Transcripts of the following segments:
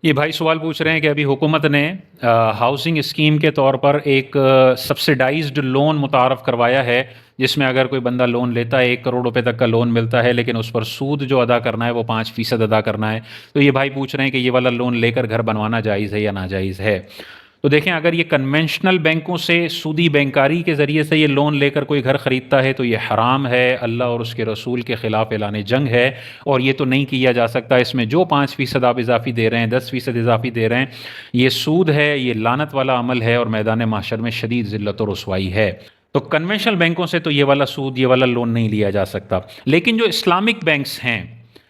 یہ بھائی سوال پوچھ رہے ہیں کہ ابھی حکومت نے ہاؤسنگ اسکیم کے طور پر ایک سبسڈائزڈ لون متعارف کروایا ہے، جس میں اگر کوئی بندہ لون لیتا ہے 1 کروڑ روپے تک کا لون ملتا ہے، لیکن اس پر سود جو ادا کرنا ہے وہ 5% ادا کرنا ہے۔ تو یہ بھائی پوچھ رہے ہیں کہ یہ والا لون لے کر گھر بنوانا جائز ہے یا ناجائز ہے؟ تو دیکھیں، اگر یہ کنونشنل بینکوں سے سودی بینکاری کے ذریعے سے یہ لون لے کر کوئی گھر خریدتا ہے تو یہ حرام ہے، اللہ اور اس کے رسول کے خلاف اعلان جنگ ہے، اور یہ تو نہیں کیا جا سکتا۔ اس میں جو 5% آپ اضافی دے رہے ہیں، 10% اضافی دے رہے ہیں، یہ سود ہے، یہ لعنت والا عمل ہے، اور میدان محشر میں شدید ذلت و رسوائی ہے۔ تو کنونشنل بینکوں سے تو یہ والا سود، یہ والا لون نہیں لیا جا سکتا۔ لیکن جو اسلامک بینکس ہیں،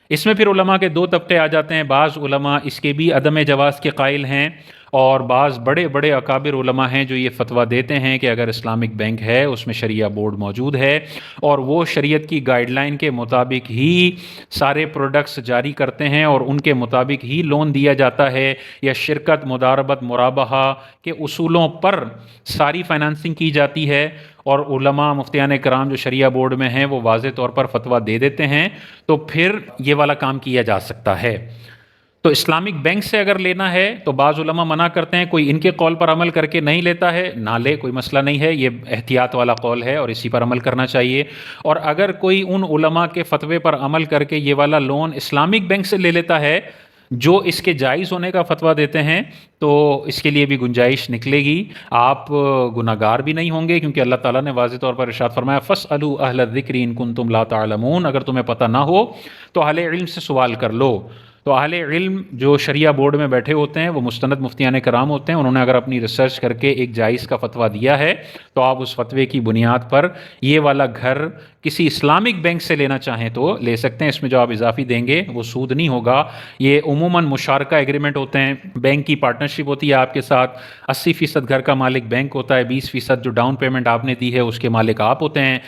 اس میں پھر علماء کے دو طبقے آ جاتے ہیں۔ بعض علماء اس کے بھی عدم جواز کے قائل ہیں، اور بعض بڑے بڑے اکابر علماء ہیں جو یہ فتویٰ دیتے ہیں کہ اگر اسلامک بینک ہے، اس میں شریعہ بورڈ موجود ہے، اور وہ شریعت کی گائیڈ لائن کے مطابق ہی سارے پروڈکٹس جاری کرتے ہیں، اور ان کے مطابق ہی لون دیا جاتا ہے، یا شرکت، مداربت، مرابحہ کے اصولوں پر ساری فائنانسنگ کی جاتی ہے، اور علماء مفتیان کرام جو شریعہ بورڈ میں ہیں وہ واضح طور پر فتویٰ دے دیتے ہیں، تو پھر یہ والا کام کیا جا سکتا ہے۔ تو اسلامک بینک سے اگر لینا ہے تو بعض علماء منع کرتے ہیں، کوئی ان کے قول پر عمل کر کے نہیں لیتا ہے، نہ لے، کوئی مسئلہ نہیں ہے، یہ احتیاط والا قول ہے اور اسی پر عمل کرنا چاہیے۔ اور اگر کوئی ان علماء کے فتوے پر عمل کر کے یہ والا لون اسلامک بینک سے لے لیتا ہے جو اس کے جائز ہونے کا فتویٰ دیتے ہیں، تو اس کے لیے بھی گنجائش نکلے گی، آپ گناہگار بھی نہیں ہوں گے، کیونکہ اللہ تعالیٰ نے واضح طور پر ارشاد فرمایا فَاسْأَلُوا أَهْلَ الذِّكْرِ إِن كُنتُمْ لَا تَعْلَمُونَ، اگر تمہیں پتہ نہ ہو تو اہل علم سے سوال کر لو۔ تو اہل علم جو شریعہ بورڈ میں بیٹھے ہوتے ہیں وہ مستند مفتیان کرام ہوتے ہیں، انہوں نے اگر اپنی ریسرچ کر کے ایک جائز کا فتویٰ دیا ہے تو آپ اس فتوے کی بنیاد پر یہ والا گھر کسی اسلامک بینک سے لینا چاہیں تو لے سکتے ہیں۔ اس میں جو آپ اضافی دیں گے وہ سود نہیں ہوگا۔ یہ عموماً مشارکہ ایگریمنٹ ہوتے ہیں، بینک کی پارٹنرشپ ہوتی ہے آپ کے ساتھ، 80% گھر کا مالک بینک ہوتا ہے، 20% جو ڈاؤن پیمنٹ آپ نے دی ہے اس کے مالک آپ ہوتے ہیں،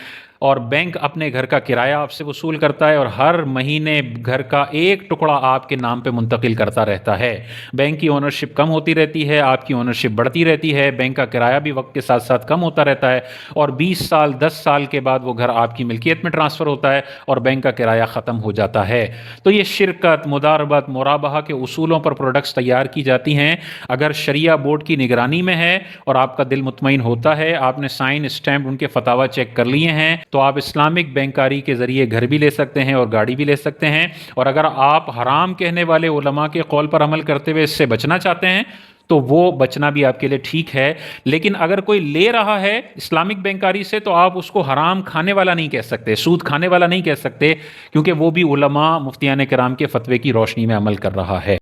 اور بینک اپنے گھر کا کرایہ آپ سے وصول کرتا ہے، اور ہر مہینے گھر کا ایک ٹکڑا آپ کے نام پہ منتقل کرتا رہتا ہے۔ بینک کی اونرشپ کم ہوتی رہتی ہے، آپ کی اونرشپ بڑھتی رہتی ہے، بینک کا کرایہ بھی وقت کے ساتھ ساتھ کم ہوتا رہتا ہے، اور 20 سال 10 سال کے بعد وہ گھر آپ کی ملکیت میں ٹرانسفر ہوتا ہے اور بینک کا کرایہ ختم ہو جاتا ہے۔ تو یہ شرکت، مداربت، مرابحہ کے اصولوں پر پروڈکٹس تیار کی جاتی ہیں۔ اگر شریعہ بورڈ کی نگرانی میں ہے اور آپ کا دل مطمئن ہوتا ہے، آپ نے سائن اسٹیمپ ان کے فتاوی چیک کر لیے ہیں، تو آپ اسلامک بینکاری کے ذریعے گھر بھی لے سکتے ہیں اور گاڑی بھی لے سکتے ہیں۔ اور اگر آپ حرام کہنے والے علماء کے قول پر عمل کرتے ہوئے اس سے بچنا چاہتے ہیں تو وہ بچنا بھی آپ کے لیے ٹھیک ہے۔ لیکن اگر کوئی لے رہا ہے اسلامک بینکاری سے تو آپ اس کو حرام کھانے والا نہیں کہہ سکتے، سود کھانے والا نہیں کہہ سکتے، کیونکہ وہ بھی علماء مفتیان کرام کے فتوے کی روشنی میں عمل کر رہا ہے۔